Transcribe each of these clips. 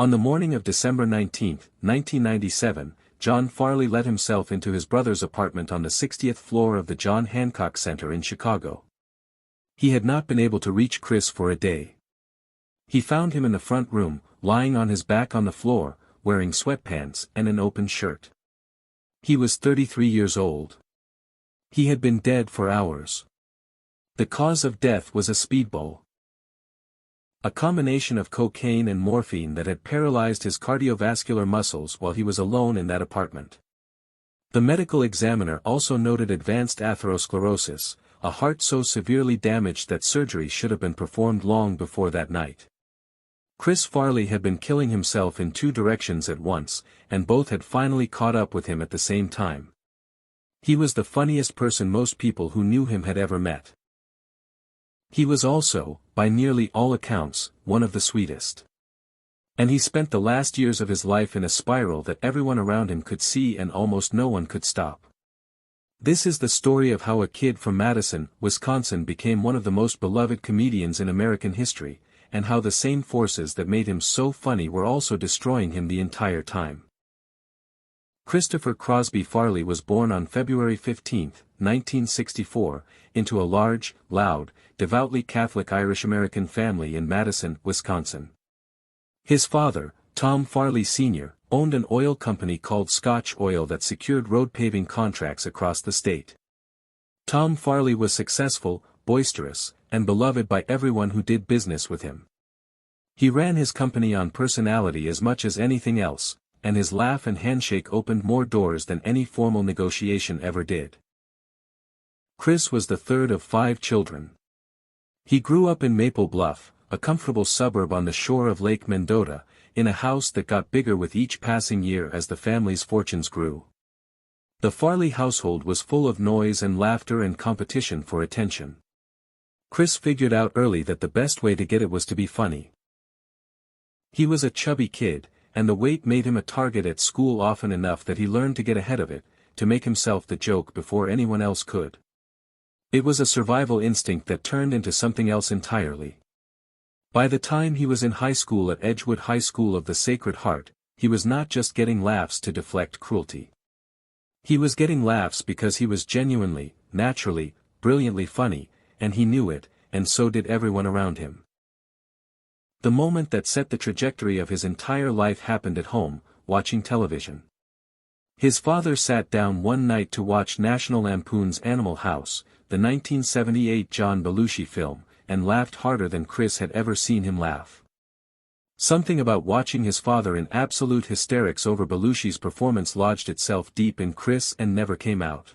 On the morning of December 19, 1997, John Farley let himself into his brother's apartment on the 60th floor of the John Hancock Center in Chicago. He had not been able to reach Chris for a day. He found him in the front room, lying on his back on the floor, wearing sweatpants and an open shirt. He was 33 years old. He had been dead for hours. The cause of death was a speedball. A combination of cocaine and morphine that had paralyzed his cardiovascular muscles while he was alone in that apartment. The medical examiner also noted advanced atherosclerosis, a heart so severely damaged that surgery should have been performed long before that night. Chris Farley had been killing himself in two directions at once, and both had finally caught up with him at the same time. He was the funniest person most people who knew him had ever met. He was also, by nearly all accounts, one of the sweetest. And he spent the last years of his life in a spiral that everyone around him could see and almost no one could stop. This is the story of how a kid from Madison, Wisconsin became one of the most beloved comedians in American history, and how the same forces that made him so funny were also destroying him the entire time. Christopher Crosby Farley was born on February 15, 1964, into a large, loud, devoutly Catholic Irish-American family in Madison, Wisconsin. His father, Tom Farley Sr., owned an oil company called Scotch Oil that secured road paving contracts across the state. Tom Farley was successful, boisterous, and beloved by everyone who did business with him. He ran his company on personality as much as anything else, and his laugh and handshake opened more doors than any formal negotiation ever did. Chris was the third of 5 children. He grew up in Maple Bluff, a comfortable suburb on the shore of Lake Mendota, in a house that got bigger with each passing year as the family's fortunes grew. The Farley household was full of noise and laughter and competition for attention. Chris figured out early that the best way to get it was to be funny. He was a chubby kid, and the weight made him a target at school often enough that he learned to get ahead of it, to make himself the joke before anyone else could. It was a survival instinct that turned into something else entirely. By the time he was in high school at Edgewood High School of the Sacred Heart, he was not just getting laughs to deflect cruelty. He was getting laughs because he was genuinely, naturally, brilliantly funny, and he knew it, and so did everyone around him. The moment that set the trajectory of his entire life happened at home, watching television. His father sat down one night to watch National Lampoon's Animal House, the 1978 John Belushi film, and laughed harder than Chris had ever seen him laugh. Something about watching his father in absolute hysterics over Belushi's performance lodged itself deep in Chris and never came out.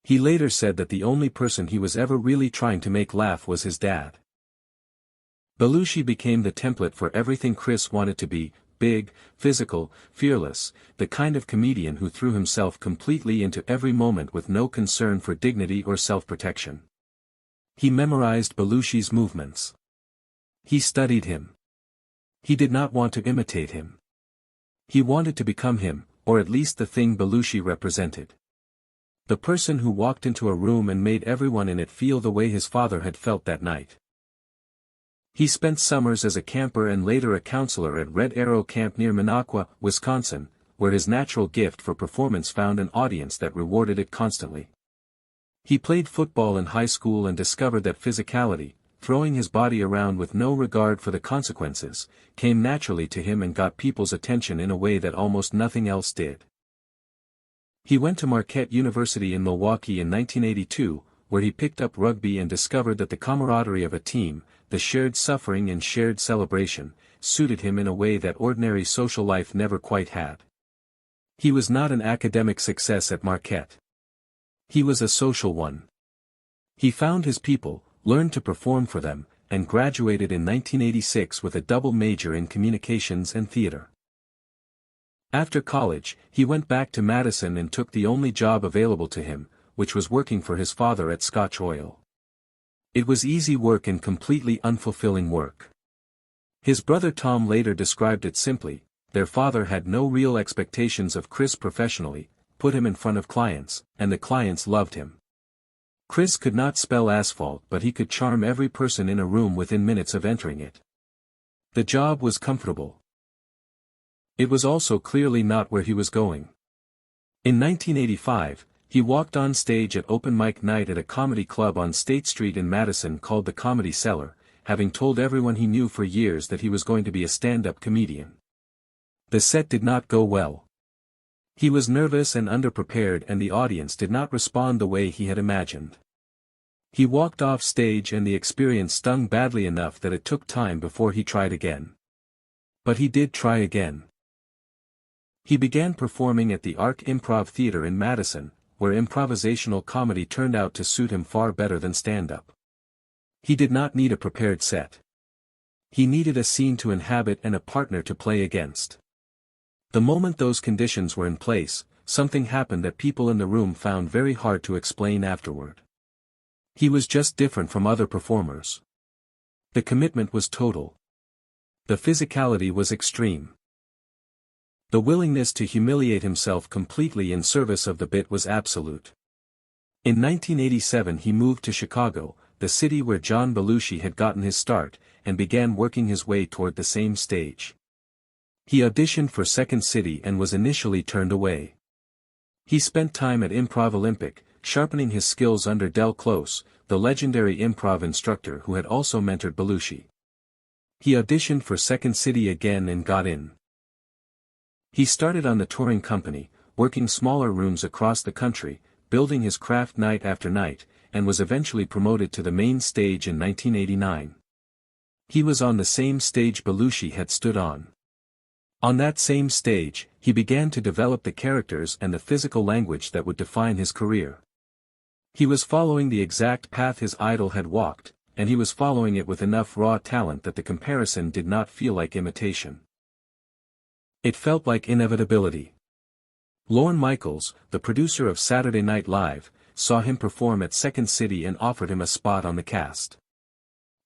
He later said that the only person he was ever really trying to make laugh was his dad. Belushi became the template for everything Chris wanted to be: big, physical, fearless, the kind of comedian who threw himself completely into every moment with no concern for dignity or self-protection. He memorized Belushi's movements. He studied him. He did not want to imitate him. He wanted to become him, or at least the thing Belushi represented. The person who walked into a room and made everyone in it feel the way his father had felt that night. He spent summers as a camper and later a counselor at Red Arrow Camp near Minocqua, Wisconsin, where his natural gift for performance found an audience that rewarded it constantly. He played football in high school and discovered that physicality, throwing his body around with no regard for the consequences, came naturally to him and got people's attention in a way that almost nothing else did. He went to Marquette University in Milwaukee in 1982, where he picked up rugby and discovered that the camaraderie of a team, the shared suffering and shared celebration, suited him in a way that ordinary social life never quite had. He was not an academic success at Marquette. He was a social one. He found his people, learned to perform for them, and graduated in 1986 with a double major in communications and theater. After college, he went back to Madison and took the only job available to him, which was working for his father at Scotch Oil. It was easy work and completely unfulfilling work. His brother Tom later described it simply: their father had no real expectations of Chris professionally, put him in front of clients, and the clients loved him. Chris could not spell asphalt, but he could charm every person in a room within minutes of entering it. The job was comfortable. It was also clearly not where he was going. In 1985, he walked on stage at open mic night at a comedy club on State Street in Madison called the Comedy Cellar, having told everyone he knew for years that he was going to be a stand-up comedian. The set did not go well. He was nervous and underprepared, and the audience did not respond the way he had imagined. He walked off stage and the experience stung badly enough that it took time before he tried again. But he did try again. He began performing at the Arc Improv Theater in Madison, where improvisational comedy turned out to suit him far better than stand-up. He did not need a prepared set. He needed a scene to inhabit and a partner to play against. The moment those conditions were in place, something happened that people in the room found very hard to explain afterward. He was just different from other performers. The commitment was total. The physicality was extreme. The willingness to humiliate himself completely in service of the bit was absolute. In 1987 he moved to Chicago, the city where John Belushi had gotten his start, and began working his way toward the same stage. He auditioned for Second City and was initially turned away. He spent time at Improv Olympic, sharpening his skills under Del Close, the legendary improv instructor who had also mentored Belushi. He auditioned for Second City again and got in. He started on the touring company, working smaller rooms across the country, building his craft night after night, and was eventually promoted to the main stage in 1989. He was on the same stage Belushi had stood on. On that same stage, he began to develop the characters and the physical language that would define his career. He was following the exact path his idol had walked, and he was following it with enough raw talent that the comparison did not feel like imitation. It felt like inevitability. Lorne Michaels, the producer of Saturday Night Live, saw him perform at Second City and offered him a spot on the cast.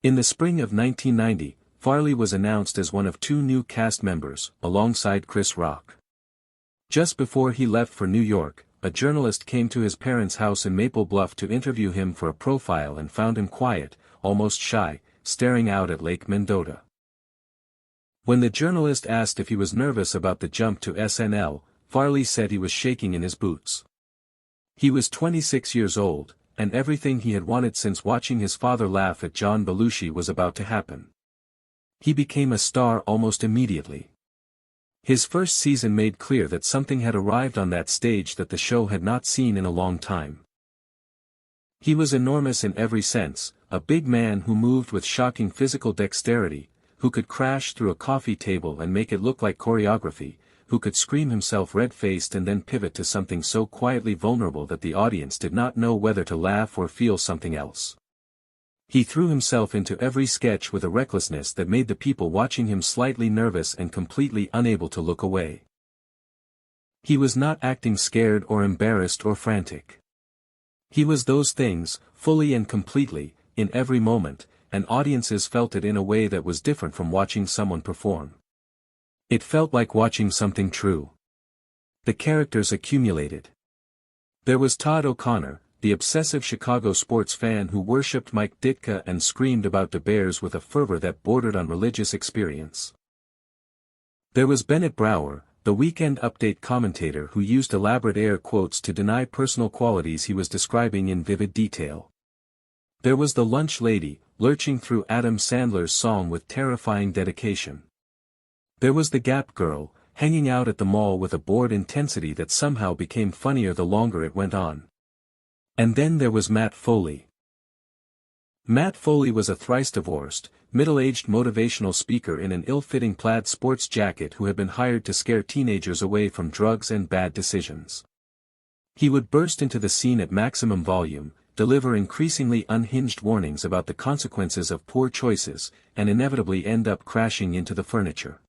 In the spring of 1990, Farley was announced as one of 2 new cast members, alongside Chris Rock. Just before he left for New York, a journalist came to his parents' house in Maple Bluff to interview him for a profile and found him quiet, almost shy, staring out at Lake Mendota. When the journalist asked if he was nervous about the jump to SNL, Farley said he was shaking in his boots. He was 26 years old, and everything he had wanted since watching his father laugh at John Belushi was about to happen. He became a star almost immediately. His first season made clear that something had arrived on that stage that the show had not seen in a long time. He was enormous in every sense, a big man who moved with shocking physical dexterity, who could crash through a coffee table and make it look like choreography, who could scream himself red-faced and then pivot to something so quietly vulnerable that the audience did not know whether to laugh or feel something else. He threw himself into every sketch with a recklessness that made the people watching him slightly nervous and completely unable to look away. He was not acting scared or embarrassed or frantic. He was those things, fully and completely, in every moment, and audiences felt it in a way that was different from watching someone perform. It felt like watching something true. The characters accumulated. There was Todd O'Connor, the obsessive Chicago sports fan who worshipped Mike Ditka and screamed about the Bears with a fervor that bordered on religious experience. There was Bennett Brower, the Weekend Update commentator who used elaborate air quotes to deny personal qualities he was describing in vivid detail. There was the lunch lady, lurching through Adam Sandler's song with terrifying dedication. There was the Gap girl, hanging out at the mall with a bored intensity that somehow became funnier the longer it went on. And then there was Matt Foley. Matt Foley was a thrice-divorced, middle-aged motivational speaker in an ill-fitting plaid sports jacket who had been hired to scare teenagers away from drugs and bad decisions. He would burst into the scene at maximum volume, deliver increasingly unhinged warnings about the consequences of poor choices, and inevitably end up crashing into the furniture.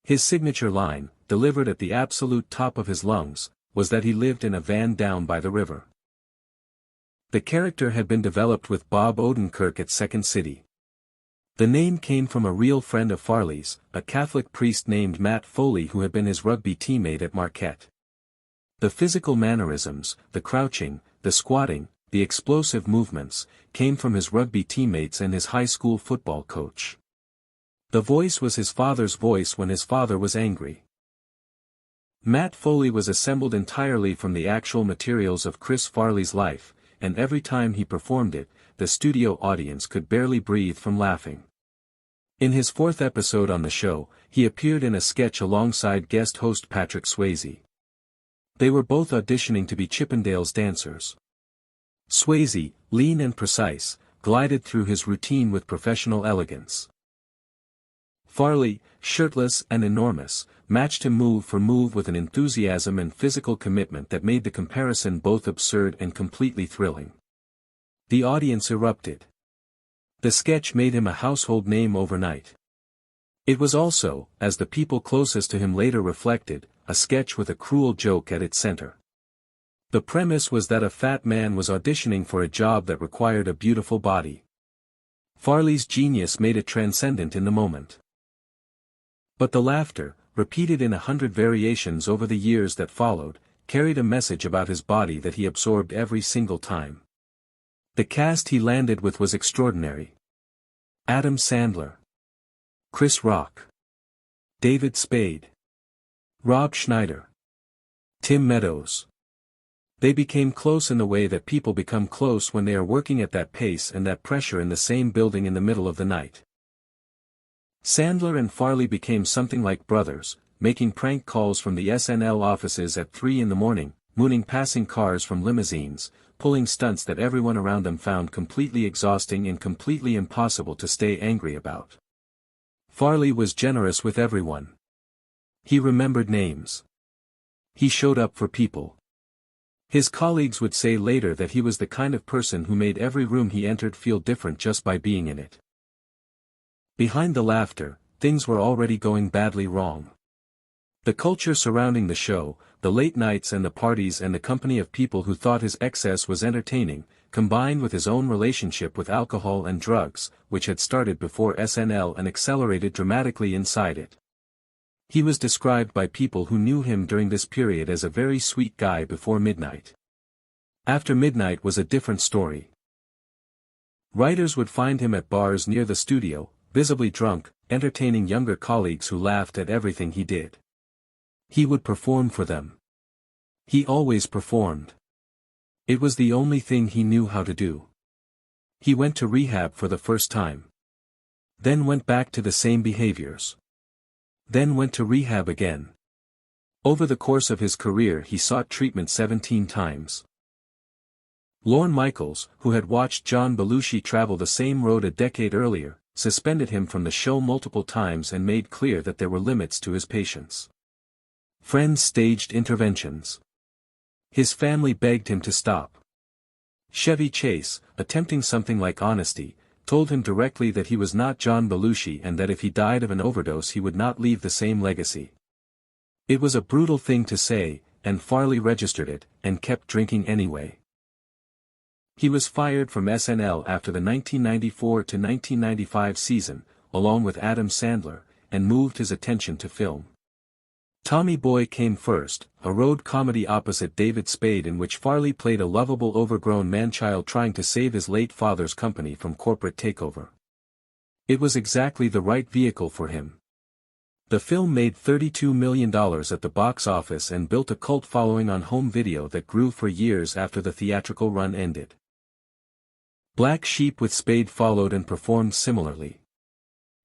His signature line, delivered at the absolute top of his lungs, was that he lived in a van down by the river. The character had been developed with Bob Odenkirk at Second City. The name came from a real friend of Farley's, a Catholic priest named Matt Foley who had been his rugby teammate at Marquette. The physical mannerisms, the crouching, the squatting, the explosive movements, came from his rugby teammates and his high school football coach. The voice was his father's voice when his father was angry. Matt Foley was assembled entirely from the actual materials of Chris Farley's life, and every time he performed it, the studio audience could barely breathe from laughing. In his fourth episode on the show, he appeared in a sketch alongside guest host Patrick Swayze. They were both auditioning to be Chippendales dancers. Swayze, lean and precise, glided through his routine with professional elegance. Farley, shirtless and enormous, matched him move for move with an enthusiasm and physical commitment that made the comparison both absurd and completely thrilling. The audience erupted. The sketch made him a household name overnight. It was also, as the people closest to him later reflected, a sketch with a cruel joke at its center. The premise was that a fat man was auditioning for a job that required a beautiful body. Farley's genius made it transcendent in the moment. But the laughter, repeated in 100 variations over the years that followed, carried a message about his body that he absorbed every single time. The cast he landed with was extraordinary. Adam Sandler, Chris Rock, David Spade, Rob Schneider, Tim Meadows. They became close in the way that people become close when they are working at that pace and that pressure in the same building in the middle of the night. Sandler and Farley became something like brothers, making prank calls from the SNL offices at 3 in the morning, mooning passing cars from limousines, pulling stunts that everyone around them found completely exhausting and completely impossible to stay angry about. Farley was generous with everyone. He remembered names. He showed up for people. His colleagues would say later that he was the kind of person who made every room he entered feel different just by being in it. Behind the laughter, things were already going badly wrong. The culture surrounding the show, the late nights and the parties and the company of people who thought his excess was entertaining, combined with his own relationship with alcohol and drugs, which had started before SNL and accelerated dramatically inside it. He was described by people who knew him during this period as a very sweet guy before midnight. After midnight was a different story. Writers would find him at bars near the studio, visibly drunk, entertaining younger colleagues who laughed at everything he did. He would perform for them. He always performed. It was the only thing he knew how to do. He went to rehab for the first time. Then went back to the same behaviors. Then went to rehab again. Over the course of his career he sought treatment 17 times. Lorne Michaels, who had watched John Belushi travel the same road a decade earlier, suspended him from the show multiple times and made clear that there were limits to his patience. Friends staged interventions. His family begged him to stop. Chevy Chase, attempting something like honesty, told him directly that he was not John Belushi and that if he died of an overdose he would not leave the same legacy. It was a brutal thing to say, and Farley registered it, and kept drinking anyway. He was fired from SNL after the 1994 to 1995 season, along with Adam Sandler, and moved his attention to film. Tommy Boy Came First, a road comedy opposite David Spade in which Farley played a lovable overgrown man-child trying to save his late father's company from corporate takeover. It was exactly the right vehicle for him. The film made $32 million at the box office and built a cult following on home video that grew for years after the theatrical run ended. Black Sheep with Spade followed and performed similarly.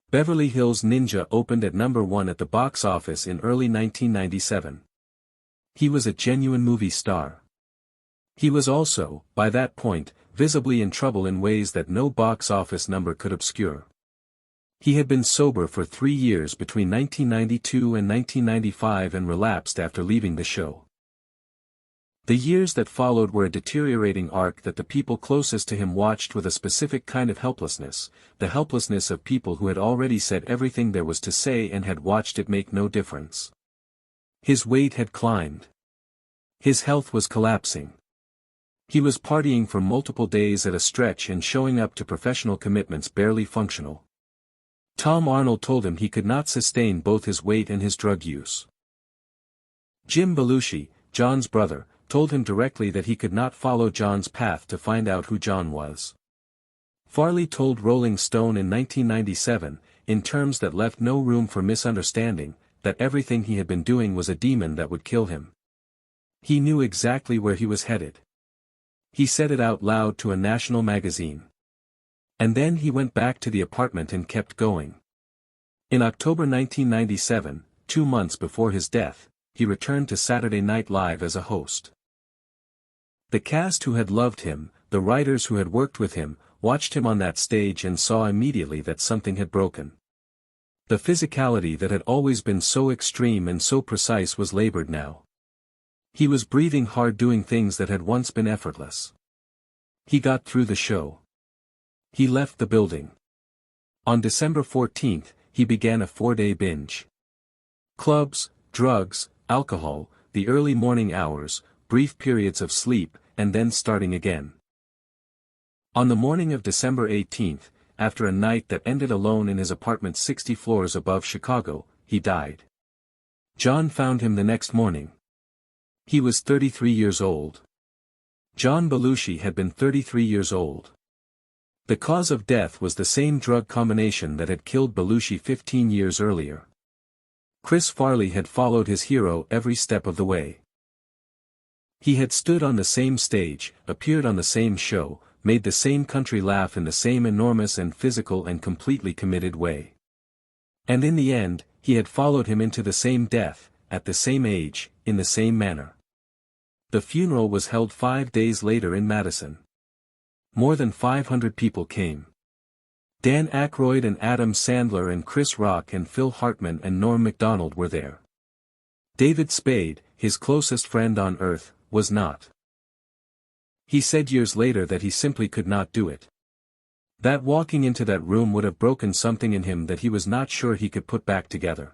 Beverly Hills Ninja opened at number 1 at the box office in early 1997. He was a genuine movie star. He was also, by that point, visibly in trouble in ways that no box office number could obscure. He had been sober for 3 years between 1992 and 1995 and relapsed after leaving the show. The years that followed were a deteriorating arc that the people closest to him watched with a specific kind of helplessness, the helplessness of people who had already said everything there was to say and had watched it make no difference. His weight had climbed. His health was collapsing. He was partying for multiple days at a stretch and showing up to professional commitments barely functional. Tom Arnold told him he could not sustain both his weight and his drug use. Jim Belushi, John's brother, told him directly that he could not follow John's path to find out who John was. Farley told Rolling Stone in 1997, in terms that left no room for misunderstanding, that everything he had been doing was a demon that would kill him. He knew exactly where he was headed. He said it out loud to a national magazine. And then he went back to the apartment and kept going. In October 1997, 2 months before his death, he returned to Saturday Night Live as a host. The cast who had loved him, the writers who had worked with him, watched him on that stage and saw immediately that something had broken. The physicality that had always been so extreme and so precise was labored now. He was breathing hard, doing things that had once been effortless. He got through the show. He left the building. On December 14th, he began a 4-day binge. Clubs, drugs, alcohol, the early morning hours, brief periods of sleep, and then starting again. On the morning of December 18th, after a night that ended alone in his apartment 60 floors above Chicago, he died. John found him the next morning. He was 33 years old. John Belushi had been 33 years old. The cause of death was the same drug combination that had killed Belushi 15 years earlier. Chris Farley had followed his hero every step of the way. He had stood on the same stage, appeared on the same show, made the same country laugh in the same enormous and physical and completely committed way. And in the end, he had followed him into the same death, at the same age, in the same manner. The funeral was held 5 days later in Madison. More than 500 people came. Dan Aykroyd and Adam Sandler and Chris Rock and Phil Hartman and Norm Macdonald were there. David Spade, his closest friend on earth, was not. He said years later that he simply could not do it. That walking into that room would have broken something in him that he was not sure he could put back together.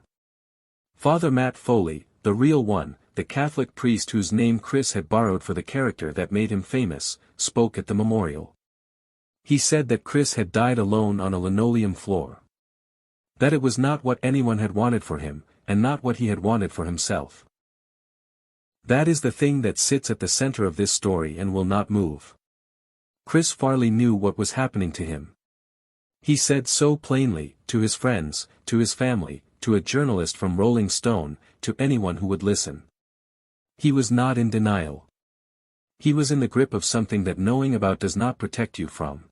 Father Matt Foley, the real one, the Catholic priest whose name Chris had borrowed for the character that made him famous, spoke at the memorial. He said that Chris had died alone on a linoleum floor. That it was not what anyone had wanted for him, and not what he had wanted for himself. That is the thing that sits at the center of this story and will not move. Chris Farley knew what was happening to him. He said so plainly, to his friends, to his family, to a journalist from Rolling Stone, to anyone who would listen. He was not in denial. He was in the grip of something that knowing about does not protect you from.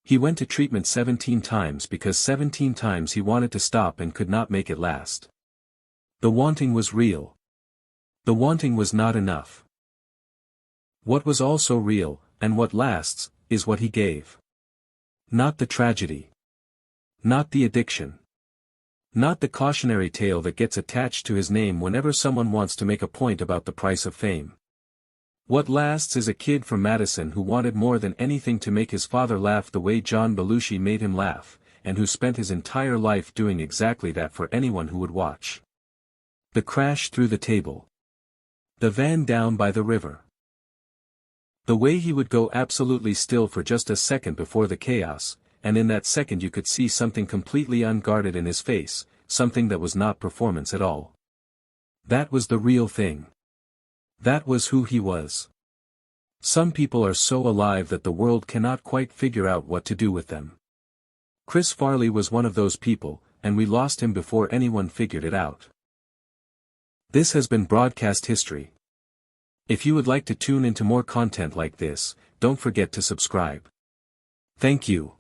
He went to treatment 17 times because 17 times he wanted to stop and could not make it last. The wanting was real. The wanting was not enough. What was also real, and what lasts, is what he gave. Not the tragedy. Not the addiction. Not the cautionary tale that gets attached to his name whenever someone wants to make a point about the price of fame. What lasts is a kid from Madison who wanted more than anything to make his father laugh the way John Belushi made him laugh, and who spent his entire life doing exactly that for anyone who would watch. The crash through the table. The van down by the river. The way he would go absolutely still for just a second before the chaos, and in that second you could see something completely unguarded in his face, something that was not performance at all. That was the real thing. That was who he was. Some people are so alive that the world cannot quite figure out what to do with them. Chris Farley was one of those people, and we lost him before anyone figured it out. This has been Broadcast History. If you would like to tune into more content like this, don't forget to subscribe. Thank you.